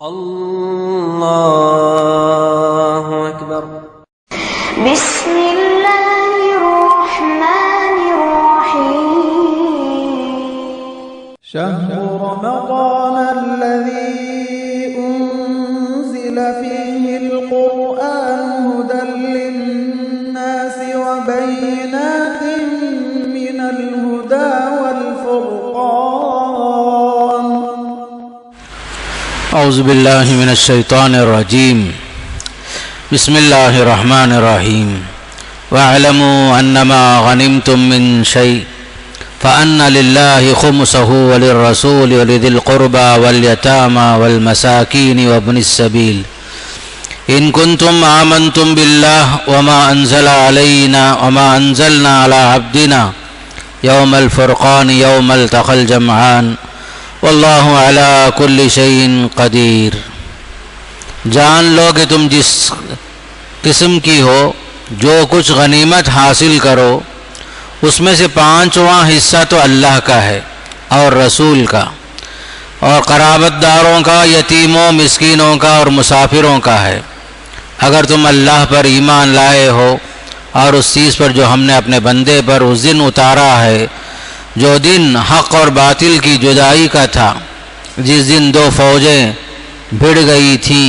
اللہ اکبر۔ بسم اللہ الرحمن الرحیم۔ شهر رمضان الذي أنزل فيه القرآن هدى للناس وبينات من الهدى والفرقان۔ اعوذ باللہ من الشیطان الرجیم، بسم اللہ الرحمن الرحیم۔ وَاعْلَمُوا أَنَّمَا غَنِمْتُم مِّن شَيْءٍ فَأَنَّ لِلَّهِ خُمُسَهُ وَلِلرَّسُولِ وَلِذِي الْقُرْبَى وَالْيَتَامَى وَالْمَسَاكِينِ وَابْنِ السَّبِيلِ إِن كُنتُمْ آمَنتُم بِاللَّهِ وَمَا أَنزَلْنَا عَلَىٰ عَبْدِنَا يَوْمَ الْفُرْقَانِ يَوْمَ الْتَقَى الْجَمْعَانِ واللہ علی کل شیء قدیر۔ جان لو کہ تم جس قسم کی ہو جو کچھ غنیمت حاصل کرو اس میں سے 5واں حصہ تو اللہ کا ہے اور رسول کا اور قرابت داروں کا، یتیموں، مسکینوں کا اور مسافروں کا ہے، اگر تم اللہ پر ایمان لائے ہو اور اس چیز پر جو ہم نے اپنے بندے پر اس دن اتارا ہے، جو دن حق اور باطل کی جدائی کا تھا، جس دن دو فوجیں بھڑ گئی تھیں۔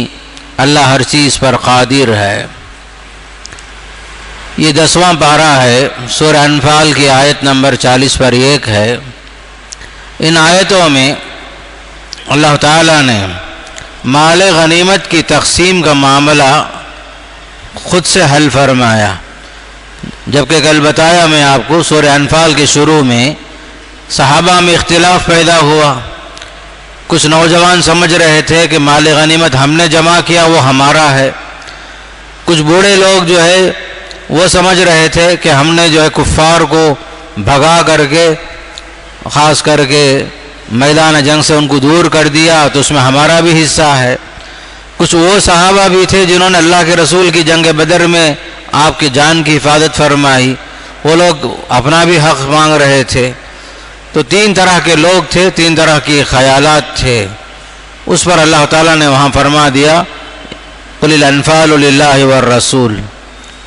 اللہ ہر چیز پر قادر ہے۔ یہ 10واں پارہ ہے، سورہ انفال کی آیت نمبر 40 پر 1 ہے۔ ان آیتوں میں اللہ تعالیٰ نے مال غنیمت کی تقسیم کا معاملہ خود سے حل فرمایا، جبکہ کل بتایا میں آپ کو سورہ انفال کے شروع میں صحابہ میں اختلاف پیدا ہوا۔ کچھ نوجوان سمجھ رہے تھے کہ مال غنیمت ہم نے جمع کیا وہ ہمارا ہے، کچھ بوڑھے لوگ جو ہے وہ سمجھ رہے تھے کہ ہم نے جو ہے کفار کو بھگا کر کے، خاص کر کے میدان جنگ سے ان کو دور کر دیا تو اس میں ہمارا بھی حصہ ہے۔ کچھ وہ صحابہ بھی تھے جنہوں نے اللہ کے رسول کی جنگ بدر میں آپ کی جان کی حفاظت فرمائی، وہ لوگ اپنا بھی حق مانگ رہے تھے۔ تو 3 طرح کے لوگ تھے، 3 طرح کی خیالات تھے۔ اس پر اللہ تعالیٰ نے وہاں فرما دیا قُلِ الْأَنْفَالُ لِلَّهِ وَالرَّسُولِ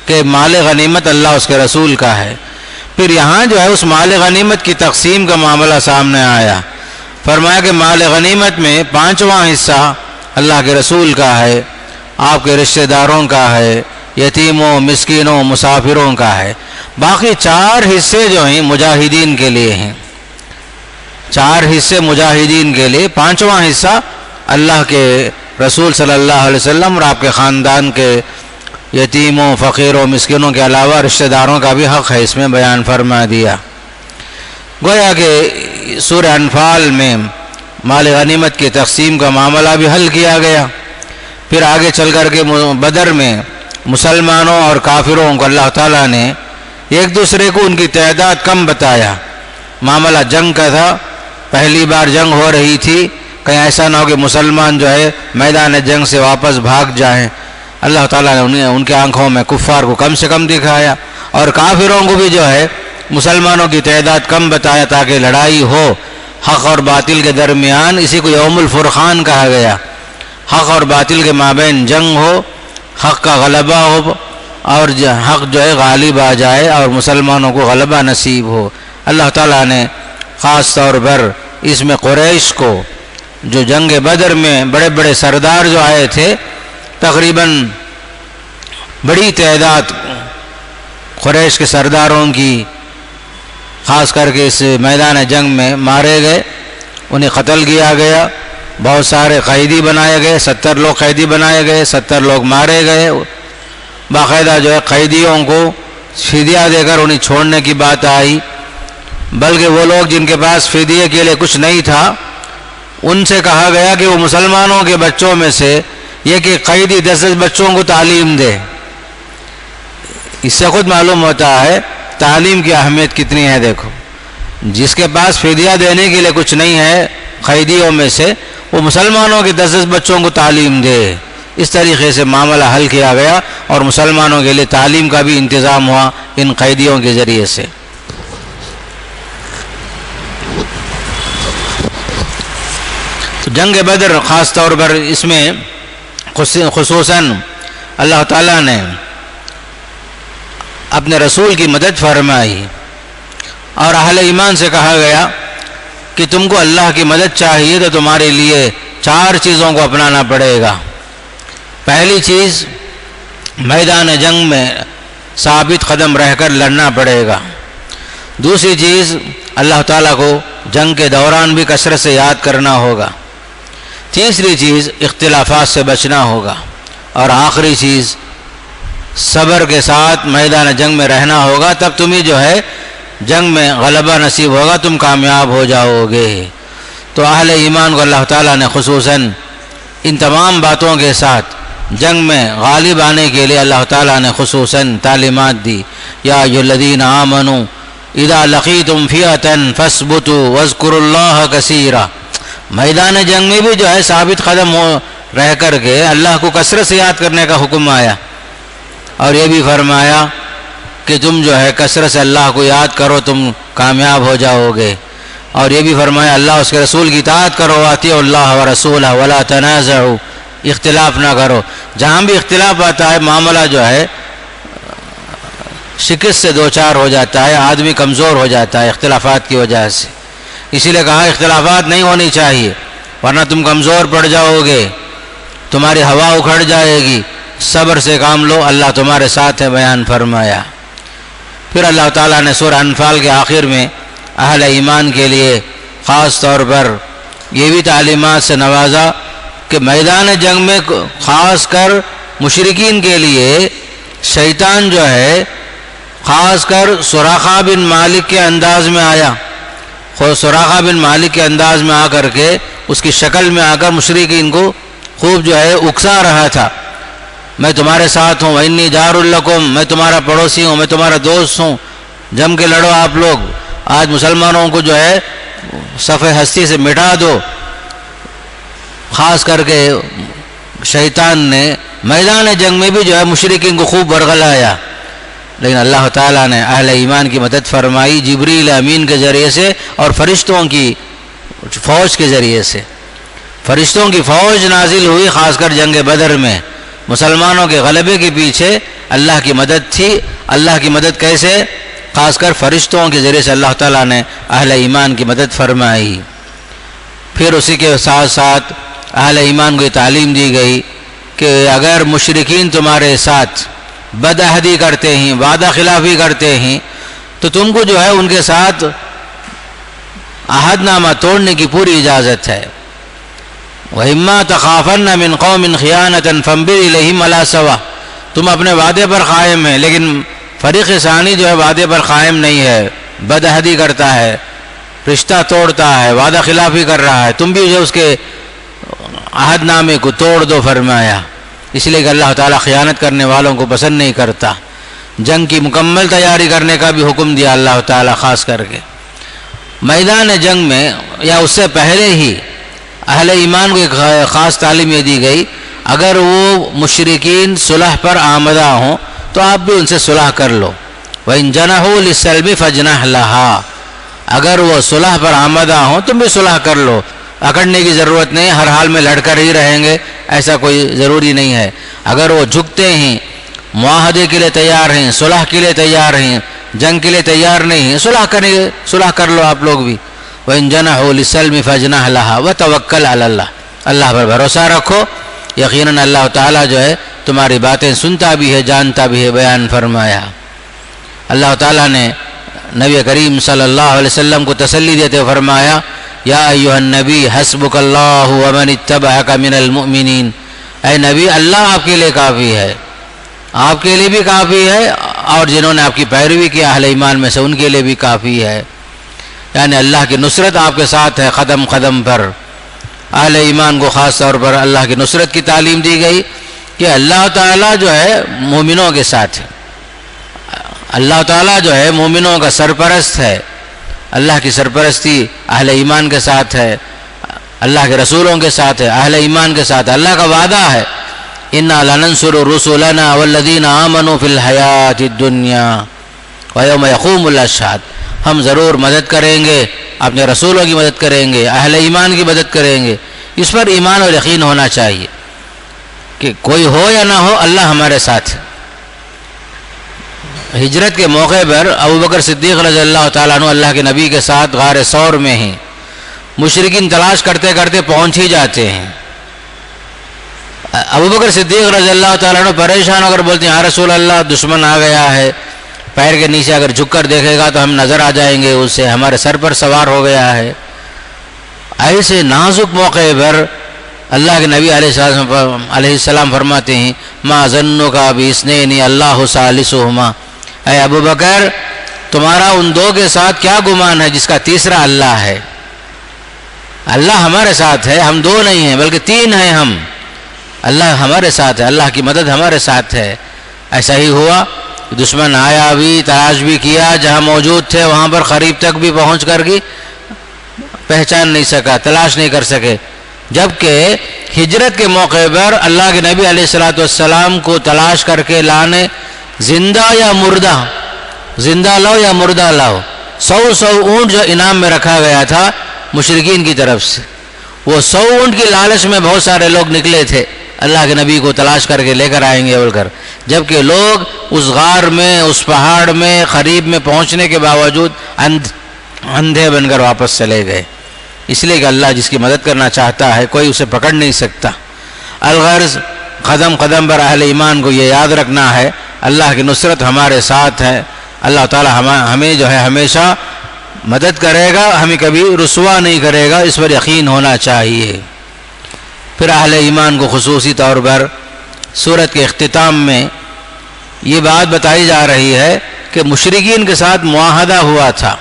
کہ مال غنیمت اللہ اس کے رسول کا ہے۔ پھر یہاں جو ہے اس مال غنیمت کی تقسیم کا معاملہ سامنے آیا، فرمایا کہ مال غنیمت میں 5واں حصہ اللہ کے رسول کا ہے، آپ کے رشتہ داروں کا ہے، یتیموں، مسکینوں، مسافروں کا ہے، باقی 4 حصے جو ہیں مجاہدین کے لیے ہیں۔ 4 حصے مجاہدین کے لیے، 5واں حصہ اللہ کے رسول صلی اللہ علیہ وسلم اور آپ کے خاندان کے یتیموں، فقیروں، مسکینوں کے علاوہ رشتہ داروں کا بھی حق ہے، اس میں بیان فرما دیا۔ گویا کہ سورہ انفال میں مال غنیمت کی تقسیم کا معاملہ بھی حل کیا گیا۔ پھر آگے چل کر کے بدر میں مسلمانوں اور کافروں کو اللہ تعالیٰ نے ایک دوسرے کو ان کی تعداد کم بتایا۔ معاملہ جنگ کا تھا، پہلی بار جنگ ہو رہی تھی، کہیں ایسا نہ ہو کہ مسلمان جو ہے میدان جنگ سے واپس بھاگ جائیں۔ اللہ تعالیٰ نے ان کے آنکھوں میں کفار کو کم سے کم دکھایا اور کافروں کو بھی جو ہے مسلمانوں کی تعداد کم بتایا تاکہ لڑائی ہو حق اور باطل کے درمیان۔ اسی کو یوم الفرقان کہا گیا، حق اور باطل کے مابین جنگ ہو، حق کا غلبہ ہو اور حق جو ہے غالب آ جائے اور مسلمانوں کو غلبہ نصیب ہو۔ اللہ تعالیٰ نے خاص طور پر اس میں قریش کو، جو جنگ بدر میں بڑے بڑے سردار جو آئے تھے، تقریباً بڑی تعداد قریش کے سرداروں کی خاص کر کے اس میدان جنگ میں مارے گئے، انہیں قتل کیا گیا، بہت سارے قیدی بنائے گئے، 70 لوگ قیدی بنائے گئے، 70 لوگ مارے گئے۔ باقاعدہ جو ہے قیدیوں کو فدیہ دے کر انہیں چھوڑنے کی بات آئی، بلکہ وہ لوگ جن کے پاس فدیے کے لیے کچھ نہیں تھا ان سے کہا گیا کہ وہ مسلمانوں کے بچوں میں سے یہ کہ قیدی 10 بچوں کو تعلیم دے۔ اس سے خود معلوم ہوتا ہے تعلیم کی اہمیت کتنی ہے۔ دیکھو، جس کے پاس فدیہ دینے کے لیے کچھ نہیں ہے قیدیوں میں سے، وہ مسلمانوں کے 10 بچوں کو تعلیم دے۔ اس طریقے سے معاملہ حل کیا گیا اور مسلمانوں کے لیے تعلیم کا بھی انتظام ہوا ان قیدیوں کے ذریعے سے۔ تو جنگ بدر خاص طور پر اس میں خصوصاً اللہ تعالیٰ نے اپنے رسول کی مدد فرمائی، اور اہل ایمان سے کہا گیا کہ تم کو اللہ کی مدد چاہیے تو تمہارے لیے 4 چیزوں کو اپنانا پڑے گا۔ پہلی چیز، میدان جنگ میں ثابت قدم رہ کر لڑنا پڑے گا۔ دوسری چیز، اللہ تعالیٰ کو جنگ کے دوران بھی کثرت سے یاد کرنا ہوگا۔ تیسری چیز، اختلافات سے بچنا ہوگا۔ اور آخری چیز، صبر کے ساتھ میدان جنگ میں رہنا ہوگا، تب تمہیں جو ہے جنگ میں غلبہ نصیب ہوگا، تم کامیاب ہو جاؤ گے۔ تو اہل ایمان کو اللہ تعالیٰ نے خصوصاً ان تمام باتوں کے ساتھ جنگ میں غالب آنے کے لیے اللہ تعالیٰ نے خصوصاً تعلیمات دی۔ یا ایھا الذین آمنوا اذا لقیتم فئۃ فاثبتوا واذکروا اللہ کثیرا۔ میدان جنگ میں بھی جو ہے ثابت قدم رہ کر کے اللہ کو کثرت سے یاد کرنے کا حکم آیا، اور یہ بھی فرمایا کہ تم جو ہے کثرت سے اللہ کو یاد کرو، تم کامیاب ہو جاؤ گے۔ اور یہ بھی فرمایا اللہ اس کے رسول کی اطاعت کرو، اطیعوا اللہ ورسولہ ولا تنازعوا، اختلاف نہ کرو۔ جہاں بھی اختلاف آتا ہے معاملہ جو ہے شکست سے دوچار ہو جاتا ہے، آدمی کمزور ہو جاتا ہے اختلافات کی وجہ سے۔ اسی لیے کہا اختلافات نہیں ہونی چاہیے، ورنہ تم کمزور پڑ جاؤ گے، تمہاری ہوا اکھڑ جائے گی۔ صبر سے کام لو، اللہ تمہارے ساتھ ہے، بیان فرمایا۔ پھر اللہ تعالیٰ نے سورہ انفال کے آخر میں اہل ایمان کے لیے خاص طور پر یہ بھی تعلیمات سے نوازا کہ میدان جنگ میں خاص کر مشرکین کے لیے شیطان جو ہے خاص کر سراقہ بن مالک کے انداز میں آیا، سراقہ بن مالک کے انداز میں آ کر کے اس کی شکل میں آ کر مشرکین کو خوب جو ہے اکسا رہا تھا۔ میں تمہارے ساتھ ہوں، وَإِنِّي جَارٌ لَكُمْ، میں تمہارا پڑوسی ہوں، میں تمہارا دوست ہوں، جم کے لڑو آپ لوگ، آج مسلمانوں کو جو ہے صفحہ ہستی سے مٹا دو۔ خاص کر کے شیطان نے میدان جنگ میں بھی جو ہے مشرکین کو خوب ورغلایا، لیکن اللہ تعالیٰ نے اہل ایمان کی مدد فرمائی جبریل امین کے ذریعے سے اور فرشتوں کی فوج کے ذریعے سے۔ فرشتوں کی فوج نازل ہوئی خاص کر جنگ بدر میں، مسلمانوں کے غلبے کے پیچھے اللہ کی مدد تھی۔ اللہ کی مدد کیسے؟ خاص کر فرشتوں کے ذریعے سے اللہ تعالیٰ نے اہل ایمان کی مدد فرمائی۔ پھر اسی کے ساتھ ساتھ اہل ایمان کو یہ تعلیم دی گئی کہ اگر مشرکین تمہارے ساتھ بدعہدی کرتے ہیں، وعدہ خلافی کرتے ہیں، تو تم کو جو ہے ان کے ساتھ عہد نامہ توڑنے کی پوری اجازت ہے۔ وَإِمَّا تَخَافَنَّ مِنْ قَوْمٍ خِيَانَةً فَانبِرْ إِلَيْهِمْ عَلَىٰ سَوَاءٍ، تم اپنے وعدے پر قائم ہیں، لیکن فریق ثانی جو ہے وعدے پر قائم نہیں ہے، بدعہدی کرتا ہے، رشتہ توڑتا ہے، وعدہ خلافی کر رہا ہے، تم بھی جو اس کے عہد نامے کو توڑ دو فرمایا۔ اس لیے کہ اللہ تعالیٰ خیانت کرنے والوں کو پسند نہیں کرتا۔ جنگ کی مکمل تیاری کرنے کا بھی حکم دیا اللہ تعالیٰ خاص کر کے۔ میدان جنگ میں یا اس سے پہلے ہی اہل ایمان کو ایک خاص تعلیم یہ دی گئی، اگر وہ مشرکین صلح پر آمدہ ہوں تو آپ بھی ان سے صلح کر لو۔ وَإِن جَنَحُوا لِلسَّلْمِ فَاجْنَحْ لَهَا، اگر وہ صلح پر آمدہ ہوں تم بھی صلح کر لو، اکڑنے کی ضرورت نہیں، ہر حال میں لڑ کر ہی رہیں گے ایسا کوئی ضروری نہیں ہے۔ اگر وہ جھکتے ہیں، معاہدے کے لیے تیار ہیں، صلح کے لیے تیار ہیں، جنگ کے لیے تیار نہیں ہیں، صلح کر لو آپ لوگ بھی۔ وَإِن جَنَحُوا لِلسَّلْمِ فَاجْنَحْ لَهَا وَتَوَكَّلْ عَلَى اللَّهِ، اللہ پر بھروسہ رکھو، یقیناً اللہ تعالیٰ جو ہے تمہاری باتیں سنتا بھی ہے، جانتا بھی ہے، بیان فرمایا۔ اللہ تعالیٰ نے نبی کریم صلی اللہ علیہ وسلم کو تسلی دیتے فرمایا، یا ایھا النبی حسبک اللہ ومن اتبعک من المؤمنین، اے نبی اللہ آپ کے لیے کافی ہے، آپ کے لیے بھی کافی ہے، اور جنہوں نے آپ کی پیروی کی اہل ایمان میں سے ان کے لیے بھی کافی ہے۔ یعنی اللہ کی نصرت آپ کے ساتھ ہے قدم قدم پر۔ اہل ایمان کو خاص طور پر اللہ کی نصرت کی تعلیم دی گئی کہ اللہ تعالیٰ جو ہے مومنوں کے ساتھ ہے، اللہ تعالیٰ جو ہے مومنوں کا سرپرست ہے، اللہ کی سرپرستی اہل ایمان کے ساتھ ہے، اللہ کے رسولوں کے ساتھ ہے، اہل ایمان کے ساتھ اللہ کا وعدہ ہے، اِنَّا لَنَنْصُرُ رُسُلَنَا وَالَّذِينَ آمَنُوا فِي الْحَيَاةِ الدُّنْيَا وَيَوْمَ يَقُومُ الْأَشْهَادُ، ہم ضرور مدد کریں گے، اپنے رسولوں کی مدد کریں گے، اہل ایمان کی مدد کریں گے، اس پر ایمان اور یقین ہونا چاہیے کہ کوئی ہو یا نہ ہو اللہ ہمارے ساتھ ہے۔ ہجرت کے موقع پر ابوبکر صدیق رضی اللہ تعالیٰ عنہ اللہ کے نبی کے ساتھ غار ثور میں ہی مشرکین تلاش کرتے کرتے پہنچ ہی جاتے ہیں۔ ابوبکر صدیق رضی اللہ تعالیٰ عنہ پریشان ہو کر بولتے ہیں یا رسول اللہ دشمن آ گیا ہے، پیر کے نیچے اگر جھک کر دیکھے گا تو ہم نظر آ جائیں گے اسے، ہمارے سر پر سوار ہو گیا ہے۔ ایسے نازک موقع پر اللہ کے نبی علیہ السلام فرماتے ہیں ما ظنک باثنین اللہ ثالثہما، اے ابوبکر تمہارا ان دو کے ساتھ کیا گمان ہے جس کا تیسرا اللہ ہے۔ اللہ ہمارے ساتھ ہے، ہم دو نہیں ہیں بلکہ تین ہیں ہم، اللہ ہمارے ساتھ ہے، اللہ کی مدد ہمارے ساتھ ہے۔ ایسا ہی ہوا، دشمن آیا بھی، تلاش بھی کیا، جہاں موجود تھے وہاں پر قریب تک بھی پہنچ کر کے پہچان نہیں سکا، تلاش نہیں کر سکے، جبکہ ہجرت کے موقع پر اللہ کے نبی علیہ السلام کو تلاش کر کے لانے زندہ یا مردہ، زندہ لاؤ یا مردہ لاؤ، 100 اونٹ جو انعام میں رکھا گیا تھا مشرکین کی طرف سے، وہ 100 اونٹ کی لالچ میں بہت سارے لوگ نکلے تھے اللہ کے نبی کو تلاش کر کے لے کر آئیں گے بول کر، جبکہ لوگ اس غار میں، اس پہاڑ میں قریب میں پہنچنے کے باوجود اندھے بن کر واپس چلے گئے، اس لیے کہ اللہ جس کی مدد کرنا چاہتا ہے کوئی اسے پکڑ نہیں سکتا۔ الغرض قدم قدم پر اہل ایمان کو یہ یاد رکھنا ہے اللہ کی نصرت ہمارے ساتھ ہے، اللہ تعالی ہمیں جو ہے ہمیشہ مدد کرے گا، ہمیں کبھی رسوا نہیں کرے گا، اس پر یقین ہونا چاہیے۔ پھر اہل ایمان کو خصوصی طور پر سورت کے اختتام میں یہ بات بتائی جا رہی ہے کہ مشرکین کے ساتھ معاہدہ ہوا تھا،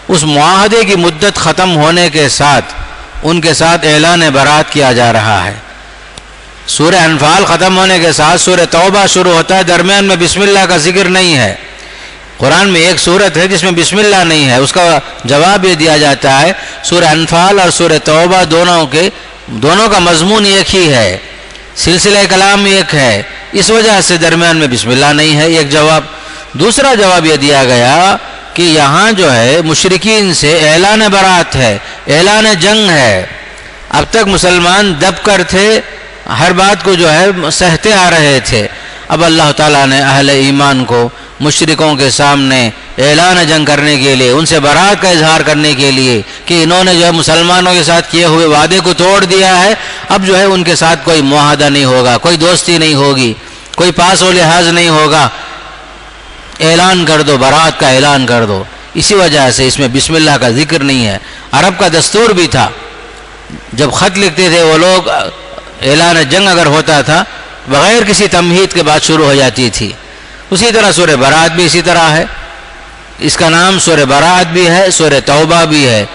اس معاہدے کی مدت ختم ہونے کے ساتھ ان کے ساتھ اعلان برات کیا جا رہا ہے۔ سورہ انفال ختم ہونے کے ساتھ سورہ توبہ شروع ہوتا ہے، درمیان میں بسم اللہ کا ذکر نہیں ہے۔ قرآن میں ایک سورت ہے جس میں بسم اللہ نہیں ہے، اس کا جواب یہ دیا جاتا ہے سورہ انفال اور سورہ توبہ دونوں کا مضمون ایک ہی ہے، سلسلہ کلام ایک ہے، اس وجہ سے درمیان میں بسم اللہ نہیں ہے، ایک جواب۔ دوسرا جواب یہ دیا گیا کہ یہاں جو ہے مشرکین سے اعلان برات ہے، اعلان جنگ ہے۔ اب تک مسلمان دب کر تھے، ہر بات کو جو ہے سہتے آ رہے تھے، اب اللہ تعالیٰ نے اہل ایمان کو مشرکوں کے سامنے اعلان جنگ کرنے کے لیے، ان سے برات کا اظہار کرنے کے لیے کہ انہوں نے جو ہے مسلمانوں کے ساتھ کیے ہوئے وعدے کو توڑ دیا ہے، اب جو ہے ان کے ساتھ کوئی معاہدہ نہیں ہوگا، کوئی دوستی نہیں ہوگی، کوئی پاس و لحاظ نہیں ہوگا، اعلان کر دو، برات کا اعلان کر دو۔ اسی وجہ سے اس میں بسم اللہ کا ذکر نہیں ہے۔ عرب کا دستور بھی تھا، جب خط لکھتے تھے وہ لوگ، اعلان جنگ اگر ہوتا تھا بغیر کسی تمہید کے بعد شروع ہو جاتی تھی۔ اسی طرح سورہ برات بھی اسی طرح ہے، اس کا نام سورہ برات بھی ہے، سورہ توبہ بھی ہے۔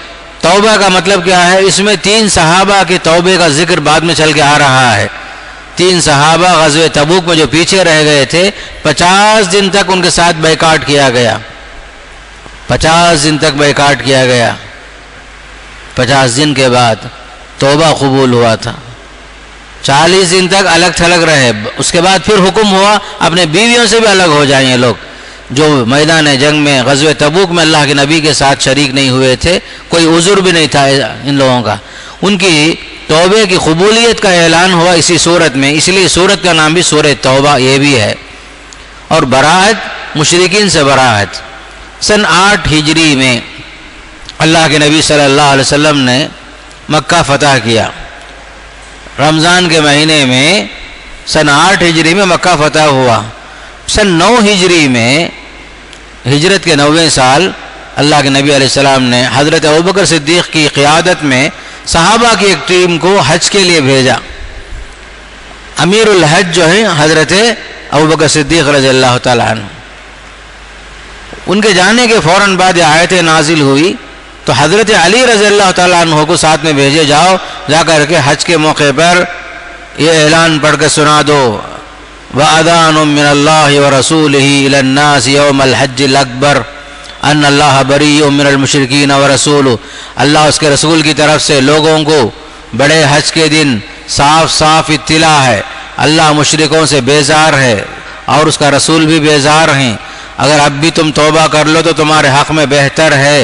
توبہ کا مطلب کیا ہے؟ اس میں 3 صحابہ کے توبے کا ذکر بعد میں چل کے آ رہا ہے۔ 3 صحابہ غزوہ تبوک میں جو پیچھے رہ گئے تھے، 50 دن تک ان کے ساتھ بائیکاٹ کیا گیا، 50 دن تک بائیکاٹ کیا گیا، 50 دن کے بعد توبہ قبول ہوا تھا۔ 40 دن تک الگ تھلگ رہے، اس کے بعد پھر حکم ہوا اپنے بیویوں سے بھی الگ ہو جائیں یہ لوگ جو میدان جنگ میں غزوہ تبوک میں اللہ کے نبی کے ساتھ شریک نہیں ہوئے تھے، کوئی عذر بھی نہیں تھا ان لوگوں کا، ان کی توبے کی قبولیت کا اعلان ہوا اسی صورت میں، اس لیے صورت کا نام بھی سورہ توبہ یہ بھی ہے۔ اور برات، مشرکین سے برات، سن 8 ہجری میں اللہ کے نبی صلی اللہ علیہ وسلم نے مکہ فتح کیا، رمضان کے مہینے میں سن 8 ہجری میں مکہ فتح ہوا۔ سن 9 ہجری میں ہجرت کے 9ویں سال اللہ کے نبی علیہ السلام نے حضرت ابوبکر صدیق کی قیادت میں صحابہ کی ایک ٹیم کو حج کے لیے بھیجا۔ امیر الحج جو ہیں حضرت ابوبکر صدیق رضی اللہ تعالیٰ عنہ، ان کے جانے کے فوراً بعد یہ آیتیں نازل ہوئی تو حضرت علی رضی اللہ تعالیٰ عنہ کو ساتھ میں بھیجے، جاؤ جا کر کے حج کے موقع پر یہ اعلان پڑھ کے سنا دو، وَأَذَانٌ مِّنَ اللَّهِ وَرَسُولِهِ إِلَى النَّاسِ يَوْمَ الْحَجِّ الْأَكْبَرِ أَنَّ اللَّهَ بَرِيءٌ مِّنَ الْمُشْرِكِينَ وَرَسُولُهُ، اللہ اس کے رسول کی طرف سے لوگوں کو بڑے حج کے دن صاف صاف اطلاع ہے، اللہ مشرکوں سے بیزار ہے اور اس کا رسول بھی بیزار ہیں، اگر اب بھی تم توبہ کر لو تو تمہارے حق میں بہتر ہے،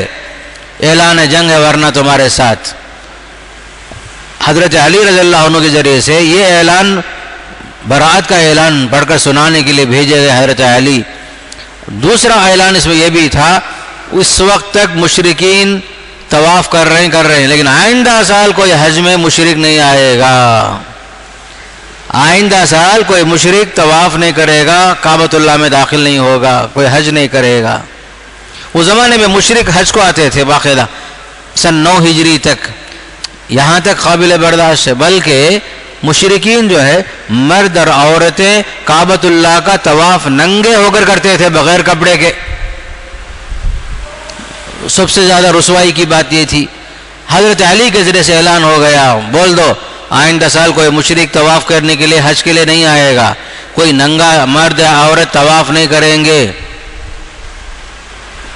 اعلان جنگ ہے ورنہ تمہارے ساتھ۔ حضرت علی رضی اللہ عنہ کے ذریعے سے یہ اعلان، برات کا اعلان پڑھ کر سنانے کے لیے بھیجے گئے حضرت علی۔ دوسرا اعلان اس میں یہ بھی تھا، اس وقت تک مشرکین طواف کر رہے ہیں، لیکن آئندہ سال کوئی حج میں مشرک نہیں آئے گا، آئندہ سال کوئی مشرک طواف نہیں کرے گا، کعبۃ اللہ میں داخل نہیں ہوگا، کوئی حج نہیں کرے گا۔ اس زمانے میں مشرک حج کو آتے تھے باقاعدہ، سن 9 ہجری تک، یہاں تک قابل برداشت ہے، بلکہ مشرکین جو ہے مرد اور عورتیں کعبۃ اللہ کا طواف ننگے ہو کر کرتے تھے بغیر کپڑے کے۔ سب سے زیادہ رسوائی کی بات یہ تھی۔ حضرت علی کے ذریعے سے اعلان ہو گیا، بول دو آئندہ سال کوئی مشرک طواف کرنے کے لیے، حج کے لیے نہیں آئے گا، کوئی ننگا مرد یا عورت طواف نہیں کریں گے،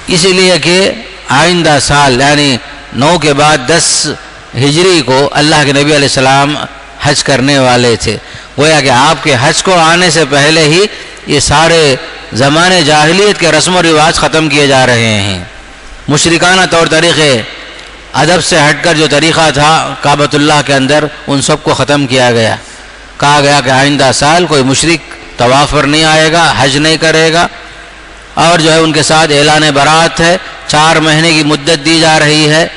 اسی لیے کہ آئندہ سال یعنی 9 کے بعد 10 ہجری کو اللہ کے نبی علیہ السلام حج کرنے والے تھے۔ گویا کہ آپ کے حج کو آنے سے پہلے ہی یہ سارے زمانے جاہلیت کے رسم و رواج ختم کیے جا رہے ہیں۔ مشرکانہ طور طریقے، ادب سے ہٹ کر جو طریقہ تھا کعبۃ اللہ کے اندر، ان سب کو ختم کیا گیا۔ کہا گیا کہ آئندہ سال کوئی مشرک طواف پر نہیں آئے گا، حج نہیں کرے گا، اور جو ہے ان کے ساتھ اعلان برات ہے۔ 4 مہینے کی مدت دی جا رہی ہے،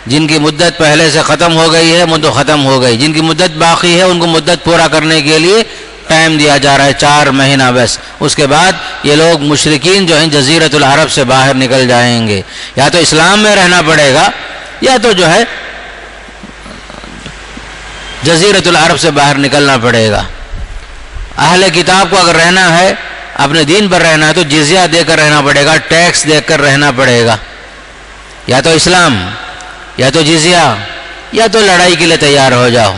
جن کی مدت پہلے سے ختم ہو گئی ہے وہ تو ختم ہو گئی، جن کی مدت باقی ہے ان کو مدت پورا کرنے کے لیے ٹائم دیا جا رہا ہے 4 مہینہ بس۔ اس کے بعد یہ لوگ مشرکین جو ہیں جزیرۃ العرب سے باہر نکل جائیں گے، یا تو اسلام میں رہنا پڑے گا یا تو جو ہے جزیرۃ العرب سے باہر نکلنا پڑے گا۔ اہل کتاب کو اگر رہنا ہے، اپنے دین پر رہنا ہے، تو جزیہ دے کر رہنا پڑے گا، ٹیکس دے کر رہنا پڑے گا، یا تو اسلام یا تو جزیہ یا تو لڑائی کے لیے تیار ہو جاؤ۔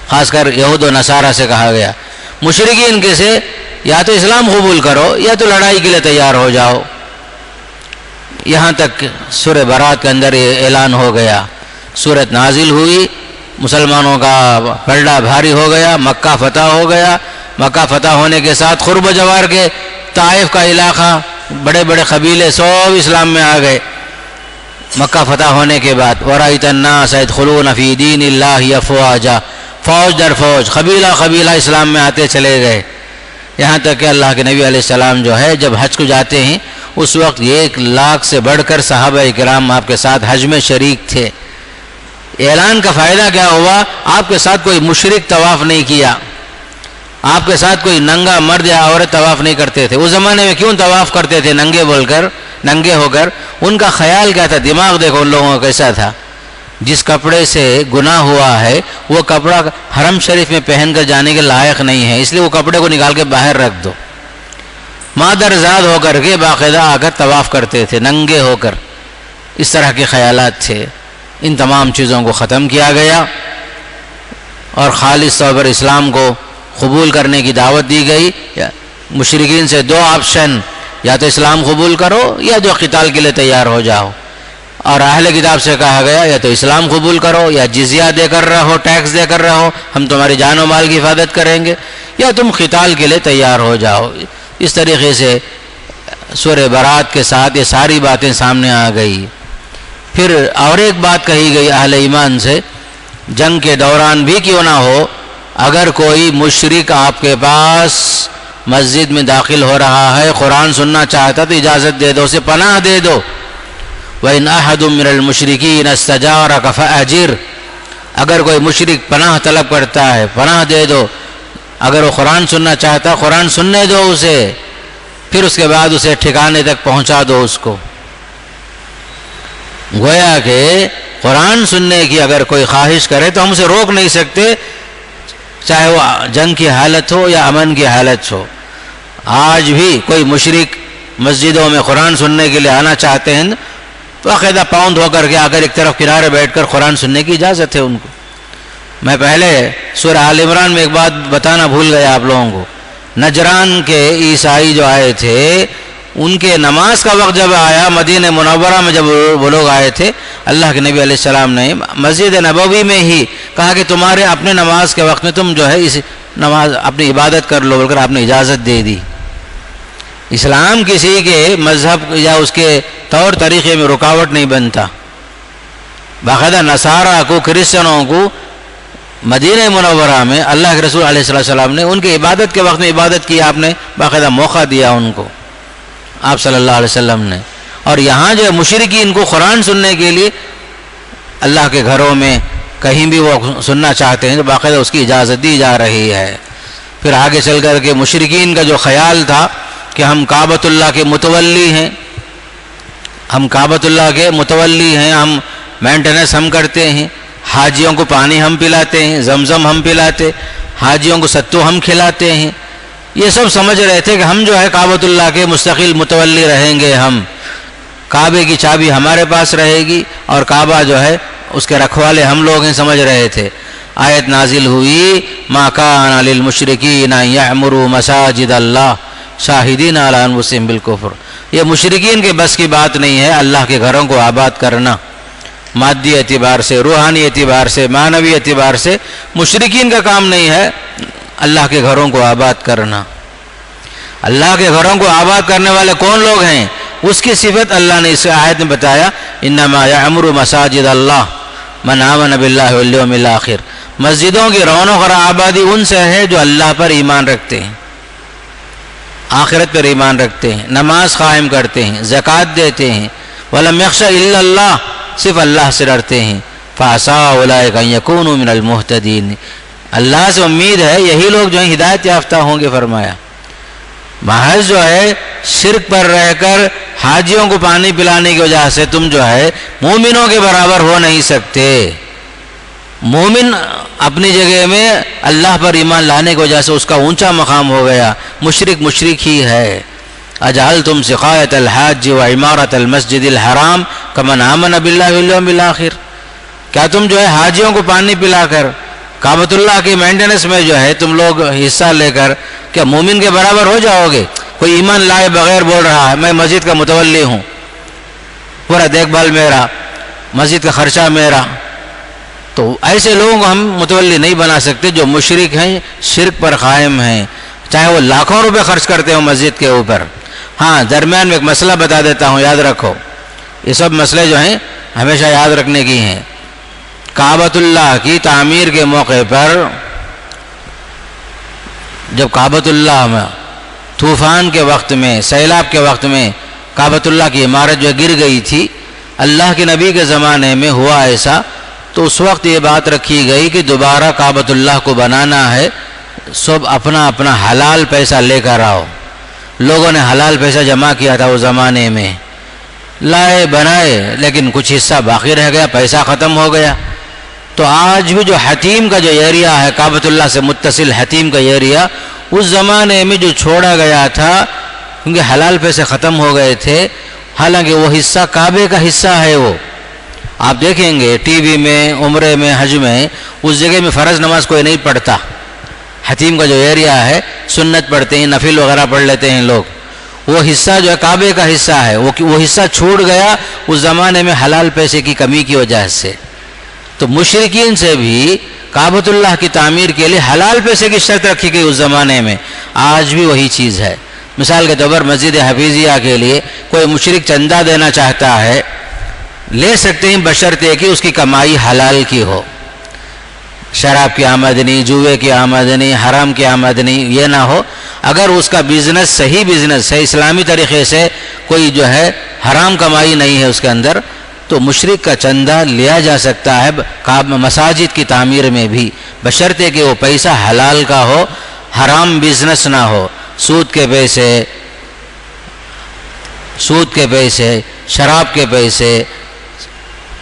خاص کر یہود و نصارہ سے کہا گیا، مشرکین کے سے یا تو اسلام قبول کرو یا تو لڑائی کے لیے تیار ہو جاؤ۔ یہاں تک سورہ برات کے اندر یہ اعلان ہو گیا، سورت نازل ہوئی، مسلمانوں کا پلڑا بھاری ہو گیا، مکہ فتح ہو گیا۔ مکہ فتح ہونے کے ساتھ قرب و جوار کے طائف کا علاقہ، بڑے بڑے قبیلے سب اسلام میں آ گئے مکہ فتح ہونے کے بعد۔ وَرَأَيْتَ النَّاسَ يَدْخُلُونَ فِي دِينِ اللَّهِ أَفْوَاجًا، فوج در فوج، قبیلہ قبیلہ اسلام میں آتے چلے گئے، یہاں تک کہ اللہ کے نبی علیہ السلام جو ہے جب حج کو جاتے ہیں اس وقت 1 لاکھ سے بڑھ کر صحابہ کرام آپ کے ساتھ حج میں شریک تھے۔ اعلان کا فائدہ کیا ہوا؟ آپ کے ساتھ کوئی مشرک طواف نہیں کیا، آپ کے ساتھ کوئی ننگا مرد یا عورت طواف نہیں کرتے تھے۔ اس زمانے میں کیوں طواف کرتے تھے ننگے ہو کر؟ ان کا خیال کیا تھا؟ دماغ دیکھو ان لوگوں کا کیسا تھا۔ جس کپڑے سے گناہ ہوا ہے وہ کپڑا حرم شریف میں پہن کر جانے کے لائق نہیں ہے، اس لیے وہ کپڑے کو نکال کے باہر رکھ دو۔ مادرزاد ہو کر کے باقاعدہ آ کر طواف کرتے تھے ننگے ہو کر، اس طرح کے خیالات تھے۔ ان تمام چیزوں کو ختم کیا گیا اور خالص طور پر اسلام کو قبول کرنے کی دعوت دی گئی۔ مشرکین سے 2 آپشن، یا تو اسلام قبول کرو یا جو قتال کے لیے تیار ہو جاؤ، اور اہل کتاب سے کہا گیا یا تو اسلام قبول کرو یا جزیہ دے کر رہو، ٹیکس دے کر رہو، ہم تمہاری جان و مال کی حفاظت کریں گے، یا تم قتال کے لیے تیار ہو جاؤ۔ اس طریقے سے سورہ برات کے ساتھ یہ ساری باتیں سامنے آ گئی۔ پھر اور ایک بات کہی گئی اہل ایمان سے، جنگ کے دوران بھی کیوں نہ ہو، اگر کوئی مشرک آپ کے پاس مسجد میں داخل ہو رہا ہے، قرآن سننا چاہتا تو اجازت دے دو، اسے پناہ دے دو۔ وَإِنْ أَحَدٌ مِّنَ الْمُشْرِكِينَ اسْتَجَارَكَ فَأَجِرْ، اگر کوئی مشرک پناہ طلب کرتا ہے پناہ دے دو۔ اگر وہ قرآن سننا چاہتا ہے قرآن سننے دو اسے، پھر اس کے بعد اسے ٹھکانے تک پہنچا دو اس کو۔ گویا کہ قرآن سننے کی اگر کوئی خواہش کرے تو ہم اسے روک نہیں سکتے، چاہے وہ جنگ کی حالت ہو یا امن کی حالت ہو۔ آج بھی کوئی مشرک مسجدوں میں قرآن سننے کے لیے آنا چاہتے ہیں، باقاعدہ پاؤنڈ ہو کر کے آ کر ایک طرف کنارے بیٹھ کر قرآن سننے کی اجازت ہے ان کو۔ میں پہلے سورہ آل عمران میں ایک بات بتانا بھول گیا آپ لوگوں کو، نجران کے عیسائی جو آئے تھے، ان کے نماز کا وقت جب آیا، مدینہ منورہ میں جب وہ لوگ آئے تھے، اللہ کے نبی علیہ السلام نے مسجد نبوی میں ہی کہا کہ تمہارے اپنے نماز کے وقت میں تم جو ہے اس نماز اپنی عبادت کر لو، بول کر آپ نے اجازت دے دی۔ اسلام کسی کے مذہب یا اس کے طور طریقے میں رکاوٹ نہیں بنتا۔ باقاعدہ نصارہ کو، کرسچنوں کو مدینہ منورہ میں اللہ کے رسول علیہ السلام نے ان کی عبادت کے وقت میں عبادت کی، آپ نے باقاعدہ موقع دیا ان کو، آپ صلی اللہ علیہ وسلم نے. اور یہاں جو مشرکین کو قرآن سننے کے لیے اللہ کے گھروں میں کہیں بھی وہ سننا چاہتے ہیں تو باقاعدہ اس کی اجازت دی جا رہی ہے. پھر آگے چل کر کے مشرکین کا جو خیال تھا کہ ہم کعبۃ اللہ کے متولی ہیں، ہم کعبۃ اللہ کے متولی ہیں، ہم مینٹیننس ہم کرتے ہیں، حاجیوں کو پانی ہم پلاتے ہیں، زمزم ہم پلاتے، حاجیوں کو ستو ہم کھلاتے ہیں، یہ سب سمجھ رہے تھے کہ ہم جو ہے کعبۃ اللہ کے مستقل متولی رہیں گے، ہم کعبے کی چابی ہمارے پاس رہے گی اور کعبہ جو ہے اس کے رکھوالے ہم لوگ ہیں، سمجھ رہے تھے. آیت نازل ہوئی ما کان للمشرکین ان یعمروا مساجد اللہ شاہدین علی انفسہم بالکفر. یہ مشرکین کے بس کی بات نہیں ہے اللہ کے گھروں کو آباد کرنا، مادی اعتبار سے، روحانی اعتبار سے، معنوی اعتبار سے مشرکین کا کام نہیں ہے اللہ کے گھروں کو آباد کرنا. اللہ کے گھروں کو آباد کرنے والے کون لوگ ہیں؟ اس کی صفت اللہ نے اس آیت میں بتایا، انما یعمر مساجد اللہ من آمن باللہ والیوم الآخر. مسجدوں کی رونق اور آبادی ان سے ہے جو اللہ پر ایمان رکھتے ہیں، آخرت پر ایمان رکھتے ہیں، نماز قائم کرتے ہیں، زکوٰۃ دیتے ہیں، ولم یخش الا اللہ، صرف اللہ سے ڈرتے ہیں. فعسیٰ اولئک ان یکونوا من المہتدین. اللہ سے امید ہے یہی لوگ جو ہیں ہدایت یافتہ ہوں گے. فرمایا محض جو ہے شرک پر رہ کر حاجیوں کو پانی پلانے کی وجہ سے تم جو ہے مومنوں کے برابر ہو نہیں سکتے. مومن اپنی جگہ میں اللہ پر ایمان لانے کی وجہ سے اس کا اونچا مقام ہو گیا، مشرک ہی ہے. اجعلتم سقایۃ الحاج وعمارۃ المسجد الحرام کمن آمن باللہ والیوم الآخر. کیا تم جو ہے حاجیوں کو پانی پلا کر کعبۃ اللہ کے مینٹیننس میں جو ہے تم لوگ حصہ لے کر کیا مومن کے برابر ہو جاؤ گے؟ کوئی ایمان لائے بغیر بول رہا ہے میں مسجد کا متولی ہوں، پورا دیکھ بھال میرا، مسجد کا خرچہ میرا، تو ایسے لوگوں کو ہم متولی نہیں بنا سکتے جو مشرک ہیں، شرک پر قائم ہیں، چاہے وہ لاکھوں روپے خرچ کرتے ہوں مسجد کے اوپر. ہاں درمیان میں ایک مسئلہ بتا دیتا ہوں، یاد رکھو، یہ سب مسئلے جو ہیں ہمیشہ یاد رکھنے کی ہیں. کعبۃ اللہ کی تعمیر کے موقع پر جب کعبۃ اللہ میں طوفان کے وقت میں، سیلاب کے وقت میں کعبۃ اللہ کی عمارت جو گر گئی تھی، اللہ کے نبی کے زمانے میں ہوا ایسا، تو اس وقت یہ بات رکھی گئی کہ دوبارہ کعبۃ اللہ کو بنانا ہے، سب اپنا اپنا حلال پیسہ لے کر آؤ. لوگوں نے حلال پیسہ جمع کیا تھا اس زمانے میں، لائے بنائے، لیکن کچھ حصہ باقی رہ گیا، پیسہ ختم ہو گیا. تو آج بھی جو حتیم کا جو ایریا ہے، کعبۃ اللہ سے متصل حتیم کا ایریا، اس زمانے میں جو چھوڑا گیا تھا کیونکہ حلال پیسے ختم ہو گئے تھے، حالانکہ وہ حصہ کعبے کا حصہ ہے. وہ آپ دیکھیں گے ٹی وی میں، عمرے میں، حج میں، اس جگہ میں فرض نماز کوئی نہیں پڑھتا. حتیم کا جو ایریا ہے سنت پڑھتے ہیں، نفل وغیرہ پڑھ لیتے ہیں لوگ. وہ حصہ جو ہے کعبے کا حصہ ہے، وہ حصہ چھوٹ گیا اس زمانے میں حلال پیسے کی کمی کی وجہ سے. تو مشرکین سے بھی کعبۃ اللہ کی تعمیر کے لیے حلال پیسے کی شرط رکھی گئی اس زمانے میں، آج بھی وہی چیز ہے. مثال کے طور پر مسجد حفیظیہ کے لیے کوئی مشرک چندہ دینا چاہتا ہے، لے سکتے ہیں بشرطے کہ اس کی کمائی حلال کی ہو، شراب کی آمدنی، جوئے کی آمدنی، حرام کی آمدنی یہ نہ ہو. اگر اس کا بزنس صحیح بزنس ہے، اسلامی طریقے سے کوئی جو ہے حرام کمائی نہیں ہے اس کے اندر، تو مشرک کا چندہ لیا جا سکتا ہے مساجد کی تعمیر میں بھی، بشرطے کہ وہ پیسہ حلال کا ہو، حرام بزنس نہ ہو. سود کے پیسے، شراب کے پیسے